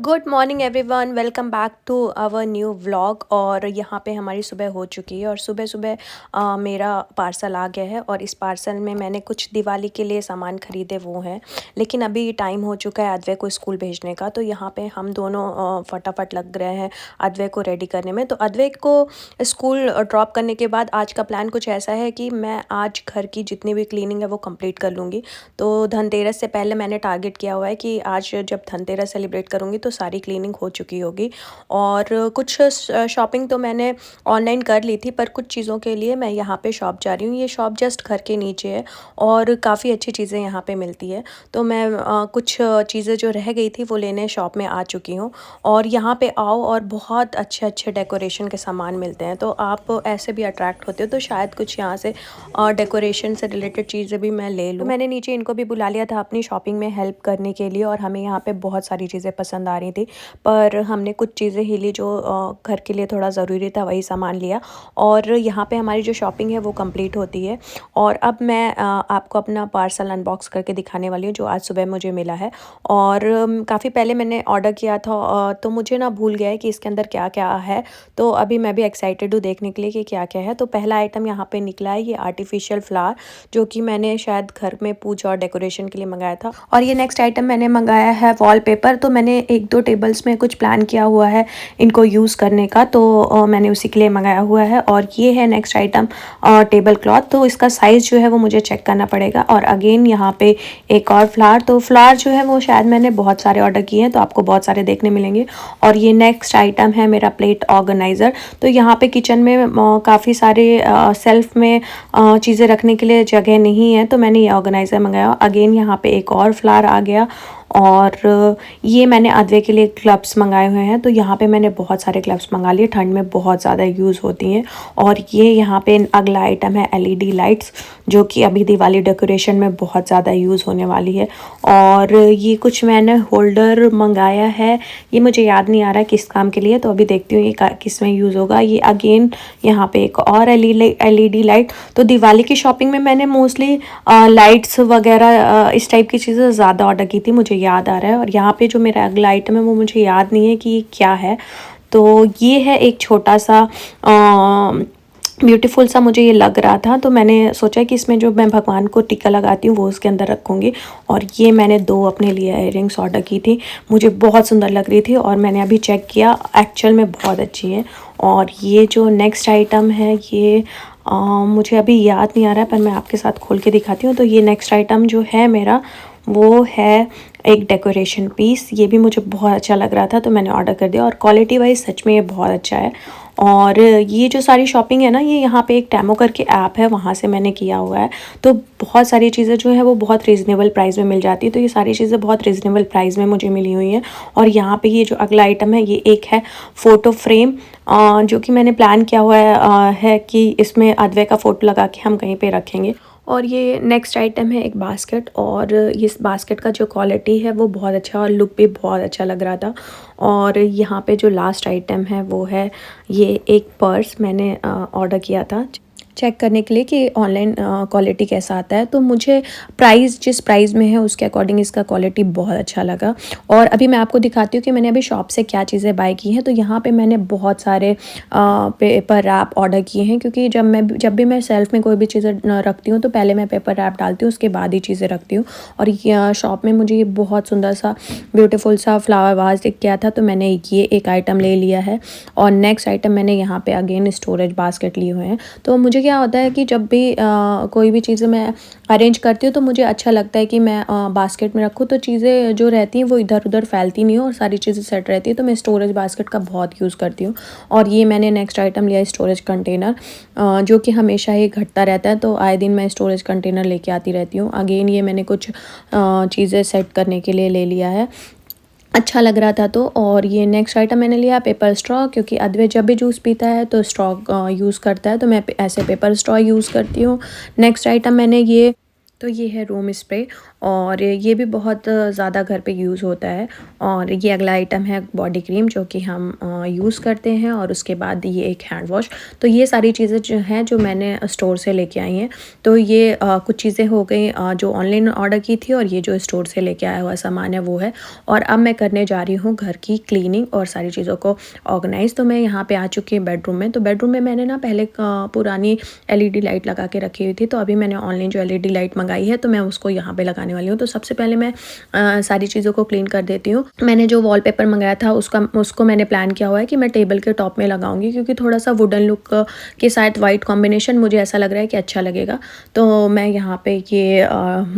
Good morning everyone, welcome back to our new vlog. और यहाँ पे हमारी सुबह हो चुकी है और सुबह सुबह मेरा पार्सल आ गया है और इस पार्सल में मैंने कुछ दिवाली के लिए सामान ख़रीदे वो हैं। लेकिन अभी टाइम हो चुका है अद्वै को स्कूल भेजने का, तो यहाँ पे हम दोनों फटाफट लग रहे हैं अद्वै को रेडी करने में। तो अद्वै को स्कूल ड्रॉप करने के बाद आज का प्लान कुछ ऐसा है कि मैं आज घर की जितनी भी क्लीनिंग है वो कंप्लीट कर लूँगी। तो धनतेरस से पहले मैंने टारगेट किया हुआ है कि आज जब धनतेरस सेलिब्रेट करूँगी तो सारी क्लीनिंग हो चुकी होगी। और कुछ शॉपिंग तो मैंने ऑनलाइन कर ली थी, पर कुछ चीज़ों के लिए मैं यहाँ पे शॉप जा रही हूँ। ये शॉप जस्ट घर के नीचे है और काफ़ी अच्छी चीज़ें यहाँ पे मिलती है। तो मैं कुछ चीज़ें जो रह गई थी वो लेने शॉप में आ चुकी हूँ। और यहाँ पे आओ और बहुत अच्छे अच्छे डेकोरेशन के सामान मिलते हैं, तो आप ऐसे भी अट्रैक्ट होते हो। तो शायद कुछ यहाँ से डेकोरेशन से रिलेटेड चीज़ें भी मैं ले लूँ। तो मैंने नीचे इनको भी बुला लिया था अपनी शॉपिंग में हेल्प करने के लिए, और हमें यहाँ पे बहुत सारी चीज़ें पसंद आ रही थी, पर हमने कुछ चीज़ें ही ली जो घर के लिए थोड़ा ज़रूरी था, वही सामान लिया। और यहाँ पे हमारी जो शॉपिंग है वो कंप्लीट होती है। और अब मैं आपको अपना पार्सल अनबॉक्स करके दिखाने वाली हूँ जो आज सुबह मुझे मिला है। और काफ़ी पहले मैंने ऑर्डर किया था, तो मुझे ना भूल गया है कि इसके अंदर क्या क्या है। तो अभी मैं भी एक्साइटेड हूँ देखने के लिए कि क्या क्या है। तो पहला आइटम यहाँ पे निकला है, ये आर्टिफिशियल फ्लावर, जो कि मैंने शायद घर में पूजा और डेकोरेशन के लिए मंगाया था। और ये नेक्स्ट आइटम मैंने मंगाया है वॉलपेपर। तो मैंने एक दो टेबल्स में कुछ प्लान किया हुआ है इनको यूज़ करने का, तो मैंने उसी के लिए मंगाया हुआ है। और ये है नेक्स्ट आइटम टेबल क्लॉथ। तो इसका साइज़ जो है वो मुझे चेक करना पड़ेगा। और अगेन यहाँ पे एक और फ्लावर। तो फ्लावर जो है वो शायद मैंने बहुत सारे ऑर्डर किए हैं, तो आपको बहुत सारे देखने मिलेंगे। और ये नेक्स्ट आइटम है मेरा प्लेट ऑर्गेनाइज़र। तो यहाँ पे किचन में काफ़ी सारे सेल्फ में चीज़ें रखने के लिए जगह नहीं है, तो मैंने ये ऑर्गेनाइज़र मंगाया। अगेन यहाँ पे एक और फ्लावर आ गया। और ये मैंने अद्वै के लिए क्लब्स मंगाए हुए हैं। तो यहाँ पे मैंने बहुत सारे क्लब्स मंगा लिए, ठंड में बहुत ज़्यादा यूज़ होती हैं। और ये यहाँ पे अगला आइटम है एलईडी लाइट्स, जो कि अभी दिवाली डेकोरेशन में बहुत ज़्यादा यूज़ होने वाली है। और ये कुछ मैंने होल्डर मंगाया है, ये मुझे याद नहीं आ रहा है किस काम के लिए, तो अभी देखती हूँ ये किस में यूज़ होगा। ये अगेन यहाँ पे एक और एलईडी लाइट। तो दिवाली की शॉपिंग में मैंने मोस्टली लाइट्स वगैरह इस टाइप की चीज़ें ज़्यादा ऑर्डर की थी, मुझे याद आ रहा है। और यहाँ पे जो मेरा अगला आइटम है वो मुझे याद नहीं है कि ये क्या है। तो ये है एक छोटा सा ब्यूटीफुल सा मुझे ये लग रहा था, तो मैंने सोचा कि इसमें जो मैं भगवान को टीका लगाती हूँ वो उसके अंदर रखूँगी। और ये मैंने दो अपने लिए इयररिंग्स ऑर्डर की थी, मुझे बहुत सुंदर लग रही थी और मैंने अभी चेक किया, एक्चुअल में बहुत अच्छी है। और ये जो नेक्स्ट आइटम है ये मुझे अभी याद नहीं आ रहा है, पर मैं आपके साथ खोल के दिखाती हूँ। तो ये नेक्स्ट आइटम जो है मेरा वो है एक डेकोरेशन पीस। ये भी मुझे बहुत अच्छा लग रहा था, तो मैंने ऑर्डर कर दिया। और क्वालिटी वाइज सच में ये बहुत अच्छा है। और ये जो सारी शॉपिंग है ना, ये यहाँ पे एक टेमो करके ऐप है, वहाँ से मैंने किया हुआ है। तो बहुत सारी चीज़ें जो है वो बहुत रीज़नेबल प्राइस में मिल जाती है। तो ये सारी चीज़ें बहुत रीज़नेबल प्राइस में मुझे मिली हुई हैं। और यहाँ पे ये जो अगला आइटम है ये एक है फ़ोटो फ्रेम, जो कि मैंने प्लान किया हुआ है कि इसमें अद्वै का फ़ोटो लगा के हम कहीं पे रखेंगे। और ये नेक्स्ट आइटम है एक बास्केट, और इस बास्केट का जो क्वालिटी है वो बहुत अच्छा और लुक भी बहुत अच्छा लग रहा था। और यहाँ पे जो लास्ट आइटम है वो है ये एक पर्स, मैंने ऑर्डर किया था चेक करने के लिए कि ऑनलाइन क्वालिटी कैसा आता है। तो मुझे प्राइस जिस प्राइस में है उसके अकॉर्डिंग इसका क्वालिटी बहुत अच्छा लगा। और अभी मैं आपको दिखाती हूँ कि मैंने अभी शॉप से क्या चीज़ें बाय की हैं। तो यहाँ पे मैंने बहुत सारे पेपर रैप ऑर्डर किए हैं, क्योंकि जब भी मैं सेल्फ में कोई भी चीज़ें रखती हूँ तो पहले मैं पेपर रैप डालती हूँ, उसके बाद ही चीज़ें रखती हूँ। और शॉप में मुझे ये बहुत सुंदर सा ब्यूटीफुल सा फ्लावर वाज दिख गया था, तो मैंने ये एक आइटम ले लिया है। और नेक्स्ट आइटम मैंने यहाँ पे अगेन स्टोरेज बास्केट लिए हुए हैं। तो मुझे क्या होता है कि जब भी कोई भी चीज़ें मैं अरेंज करती हूँ तो मुझे अच्छा लगता है कि मैं बास्केट में रखूँ, तो चीज़ें जो रहती हैं वो इधर उधर फैलती नहीं हो और सारी चीज़ें सेट रहती है। तो मैं स्टोरेज बास्केट का बहुत यूज़ करती हूँ। और ये मैंने नेक्स्ट आइटम लिया है स्टोरेज कंटेनर, जो कि हमेशा ही घटता रहता है, तो आए दिन मैं स्टोरेज कंटेनर लेके आती रहती हूँ। अगेन ये मैंने कुछ चीज़ें सेट करने के लिए ले लिया है, अच्छा लग रहा था। तो और ये नेक्स्ट आइटम मैंने लिया पेपर स्ट्रॉ, क्योंकि अद्वै जब भी जूस पीता है तो स्ट्रॉ यूज़ करता है, तो मैं ऐसे पेपर स्ट्रॉ यूज़ करती हूँ। नेक्स्ट आइटम मैंने ये तो ये है रूम स्प्रे और ये भी बहुत ज़्यादा घर पे यूज़ होता है। और ये अगला आइटम है बॉडी क्रीम, जो कि हम यूज़ करते हैं। और उसके बाद ये एक हैंड वॉश। तो ये सारी चीज़ें जो हैं जो मैंने स्टोर से लेके आई हैं। तो ये कुछ चीज़ें हो गई जो ऑनलाइन ऑर्डर की थी, और ये जो स्टोर से लेके आया हुआ सामान है वो है। और अब मैं करने जा रही हूँ घर की क्लीनिंग और सारी चीज़ों को ऑर्गेनाइज़। तो मैं यहाँ पे आ चुकी हूँ बेडरूम में। तो बेडरूम में मैंने ना पहले पुरानी एलईडी लाइट लगा के रखी हुई थी। तो अभी मैंने ऑनलाइन जो एलईडी लाइट मंगाई है, तो मैं उसको यहाँ पे लगाने वाली हूँ। तो सबसे पहले मैं सारी चीज़ों को क्लीन कर देती हूँ। मैंने जो वॉलपेपर मंगाया था उसको मैंने प्लान किया हुआ है कि मैं टेबल के टॉप में लगाऊंगी, क्योंकि थोड़ा सा वुडन लुक के साथ वाइट कॉम्बिनेशन मुझे ऐसा लग रहा है कि अच्छा लगेगा। तो मैं यहाँ पे ये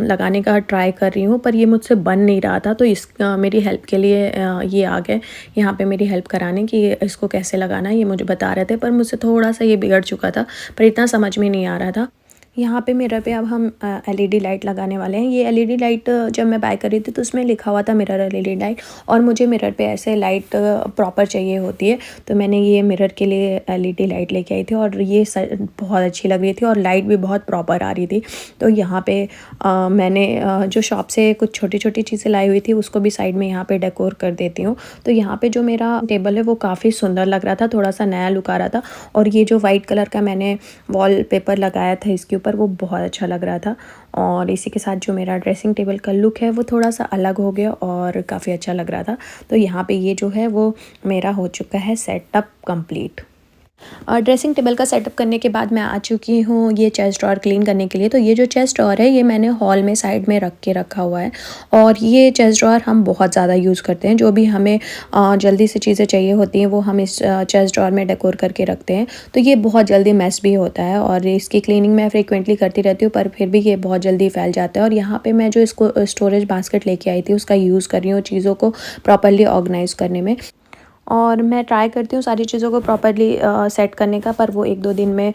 लगाने का ट्राई कर रही हूँ, पर ये मुझसे बन नहीं रहा था। तो मेरी हेल्प के लिए ये आ गए यहाँ पे मेरी हेल्प कराने कि इसको कैसे लगाना है। ये मुझे बता रहे थे, पर मुझसे थोड़ा सा ये बिगड़ चुका था, पर इतना समझ में नहीं आ रहा था। यहाँ पे मिरर पे अब हम एलईडी लाइट लगाने वाले हैं। ये एलईडी लाइट जब मैं बाय करी थी तो उसमें लिखा हुआ था मिरर एलईडी लाइट, और मुझे मिरर पे ऐसे लाइट प्रॉपर चाहिए होती है। तो मैंने ये मिरर के लिए एलईडी लाइट लेके आई थी, और ये बहुत अच्छी लग रही थी, और लाइट भी बहुत प्रॉपर आ रही थी। तो यहाँ पे मैंने जो शॉप से कुछ छोटी छोटी चीज़ें लाई हुई थी उसको भी साइड में यहाँ पे डेकोर कर देती हूँ। तो यहाँ पे जो मेरा टेबल है वो काफ़ी सुंदर लग रहा था, थोड़ा सा नया लुक आ रहा था। और ये जो वाइट कलर का मैंने वॉलपेपर लगाया था इसके ऊपर, वो बहुत अच्छा लग रहा था। और इसी के साथ जो मेरा ड्रेसिंग टेबल का लुक है वो थोड़ा सा अलग हो गया और काफ़ी अच्छा लग रहा था। तो यहाँ पे ये जो है वो मेरा हो चुका है सेटअप कंप्लीट। और ड्रेसिंग टेबल का सेटअप करने के बाद मैं आ चुकी हूँ ये चेस्ट ड्रॉअर क्लीन करने के लिए। तो ये जो चेस्ट ड्रॉअर है ये मैंने हॉल में साइड में रख के रखा हुआ है। और ये चेस्ट ड्रॉअर हम बहुत ज़्यादा यूज़ करते हैं। जो भी हमें जल्दी से चीज़ें चाहिए होती हैं वो हम इस चेस्ट ड्रॉअर में डेकोर करके रखते हैं। तो ये बहुत जल्दी मेस भी होता है, और इसकी क्लीनिंग मैं फ्रिक्वेंटली करती रहती हूँ, पर फिर भी ये बहुत जल्दी फैल जाता है। और यहाँ पर मैं जो इसको स्टोरेज बास्केट लेके आई थी उसका यूज़ कर रही हूँ चीज़ों को प्रॉपरली ऑर्गेनाइज़ करने में। और मैं ट्राई करती हूँ सारी चीज़ों को प्रॉपर्ली सेट करने का, पर वो 1-2 दिन में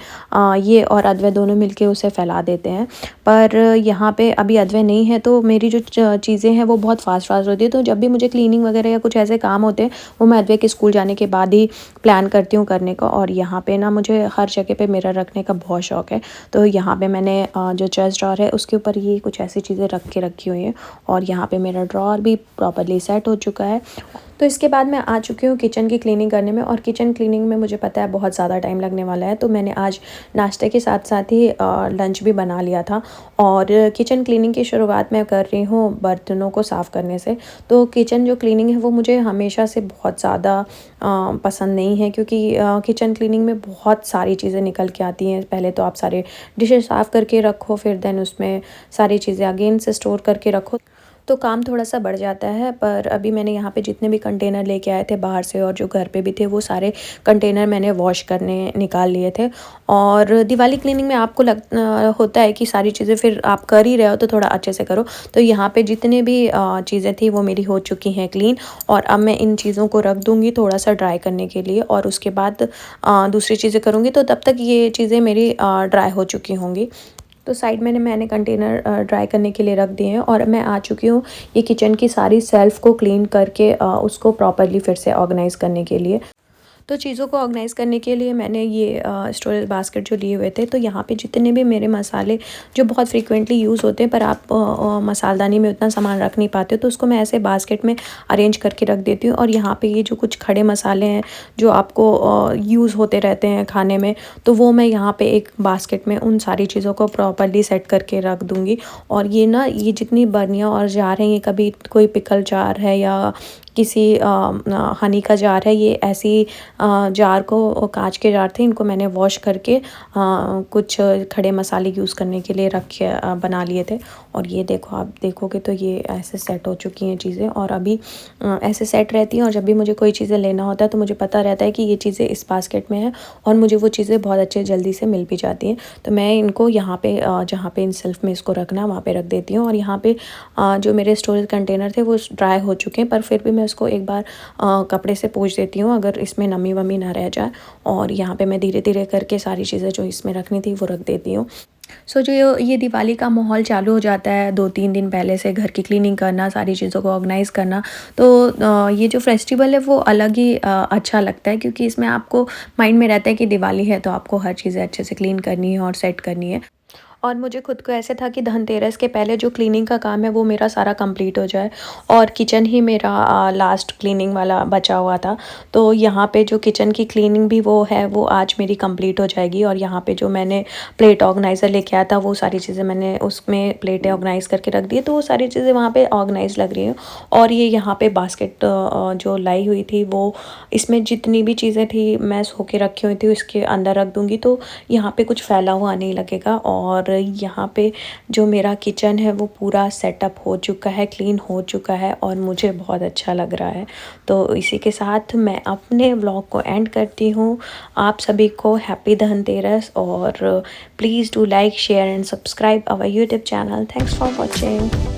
ये और अदवे दोनों मिलके उसे फैला देते हैं। पर यहाँ पे अभी अदवे नहीं है, तो मेरी जो चीज़ें हैं वो बहुत फास्ट होती है। तो जब भी मुझे क्लीनिंग वगैरह या कुछ ऐसे काम होते हैं वो मैं अदवे के स्कूल जाने के बाद ही प्लान करती हूँ करने का। और यहाँ पे ना मुझे हर जगह पे मिरर रखने का बहुत शौक है। तो यहाँ पे मैंने जो चेस्ट ड्रॉअर है उसके ऊपर ये कुछ ऐसी चीज़ें रख के रखी हुई हैं, और यहाँ पे मेरा ड्रॉअर भी प्रॉपर्ली सेट हो चुका है। तो इसके बाद मैं आ चुकी हूँ किचन की क्लीनिंग करने में। और किचन क्लीनिंग में मुझे पता है बहुत ज़्यादा टाइम लगने वाला है, तो मैंने आज नाश्ते के साथ साथ ही लंच भी बना लिया था। और किचन क्लीनिंग की शुरुआत मैं कर रही हूँ बर्तनों को साफ़ करने से। तो किचन जो क्लीनिंग है वो मुझे हमेशा से बहुत ज़्यादा पसंद नहीं है, क्योंकि किचन क्लीनिंग में बहुत सारी चीज़ें निकल के आती हैं। पहले तो आप सारे डिशेज साफ़ करके रखो, फिर देन उसमें सारी चीज़ें अगेन से स्टोर करके रखो, तो काम थोड़ा सा बढ़ जाता है। पर अभी मैंने यहाँ पे जितने भी कंटेनर लेके आए थे बाहर से और जो घर पे भी थे वो सारे कंटेनर मैंने वॉश करने निकाल लिए थे। और दिवाली क्लीनिंग में आपको होता है कि सारी चीज़ें फिर आप कर ही रहे हो तो थोड़ा अच्छे से करो। तो यहाँ पे जितने भी चीज़ें थी वो मेरी हो चुकी हैं क्लीन। और अब मैं इन चीज़ों को रख दूँगी थोड़ा सा ड्राई करने के लिए, और उसके बाद दूसरी चीज़ें करूँगी। तो तब तक ये चीज़ें मेरी ड्राई हो चुकी होंगी। तो साइड में मैंने कंटेनर ड्राई करने के लिए रख दिए हैं, और मैं आ चुकी हूँ ये किचन की सारी सेल्फ़ को क्लीन करके उसको प्रॉपर्ली फिर से ऑर्गेनाइज़ करने के लिए। तो चीज़ों को ऑर्गेनाइज़ करने के लिए मैंने ये स्टोरेज बास्केट जो लिए हुए थे। तो यहाँ पे जितने भी मेरे मसाले जो बहुत फ्रीक्वेंटली यूज़ होते हैं, पर आप मसालदानी में उतना सामान रख नहीं पाते हो, तो उसको मैं ऐसे बास्केट में अरेंज करके रख देती हूँ। और यहाँ पे ये जो कुछ खड़े मसाले हैं जो आपको यूज़ होते रहते हैं खाने में, तो वो मैं यहाँ पे एक बास्केट में उन सारी चीज़ों को प्रॉपर्ली सेट करके रख दूँगी। और ये ना ये जितनी बर्नियाँ और जार हैं, ये कभी कोई पिकल जार है या किसी हनी का जार है, ये ऐसी जार को कांच के जार थे, इनको मैंने वॉश करके कुछ खड़े मसाले यूज़ करने के लिए रखे बना लिए थे। और ये देखो, आप देखोगे तो ये ऐसे सेट हो चुकी हैं चीज़ें, और अभी ऐसे सेट रहती हैं। और जब भी मुझे कोई चीज़ें लेना होता है तो मुझे पता रहता है कि ये चीज़ें इस बास्केट में हैं, और मुझे वो चीज़ें बहुत अच्छे जल्दी से मिल भी जाती हैं। तो मैं इनको यहाँ पे जहाँ पे इन सेल्फ में इसको रखना वहाँ पे रख देती हूँ। और यहाँ पे जो मेरे स्टोरेज कंटेनर थे वो ड्राई हो चुके हैं, पर फिर भी मैं उसको एक बार कपड़े से पोंछ देती हूँ अगर इसमें नमी वमी ना रह जाए। और यहाँ पे मैं धीरे धीरे करके सारी चीज़ें जो इसमें रखनी थी वो रख देती हूँ। जो ये दिवाली का माहौल चालू हो जाता है 2-3 दिन पहले से घर की क्लीनिंग करना, सारी चीज़ों को ऑर्गेनाइज़ करना। तो ये जो फेस्टिवल है वो अलग ही अच्छा लगता है, क्योंकि इसमें आपको माइंड में रहता है कि दिवाली है तो आपको हर चीज़ें अच्छे से क्लीन करनी है और सेट करनी है। और मुझे खुद को ऐसे था कि धनतेरस के पहले जो क्लीनिंग का काम है वो मेरा सारा कंप्लीट हो जाए, और किचन ही मेरा लास्ट क्लीनिंग वाला बचा हुआ था। तो यहाँ पे जो किचन की क्लीनिंग भी वो है वो आज मेरी कंप्लीट हो जाएगी। और यहाँ पे जो मैंने प्लेट ऑर्गेनाइज़र लेके आया था वो सारी चीज़ें मैंने उसमें प्लेटें ऑर्गेनाइज़ करके रख दी है, तो वो सारी चीज़ें वहाँ पे ऑर्गेनाइज़ लग रही हैं। और ये यहाँ पे बास्केट जो लाई हुई थी वो, इसमें जितनी भी चीज़ें थी मैस होके रखी हुई थी उसके अंदर रख दूँगी, तो यहाँ पे कुछ फैला हुआ नहीं लगेगा। और यहाँ पे जो मेरा किचन है वो पूरा सेटअप हो चुका है, क्लीन हो चुका है और मुझे बहुत अच्छा लग रहा है। तो इसी के साथ मैं अपने व्लॉग को एंड करती हूँ। आप सभी को हैप्पी धनतेरस, और please do like, share and subscribe our YouTube channel. Thanks for watching.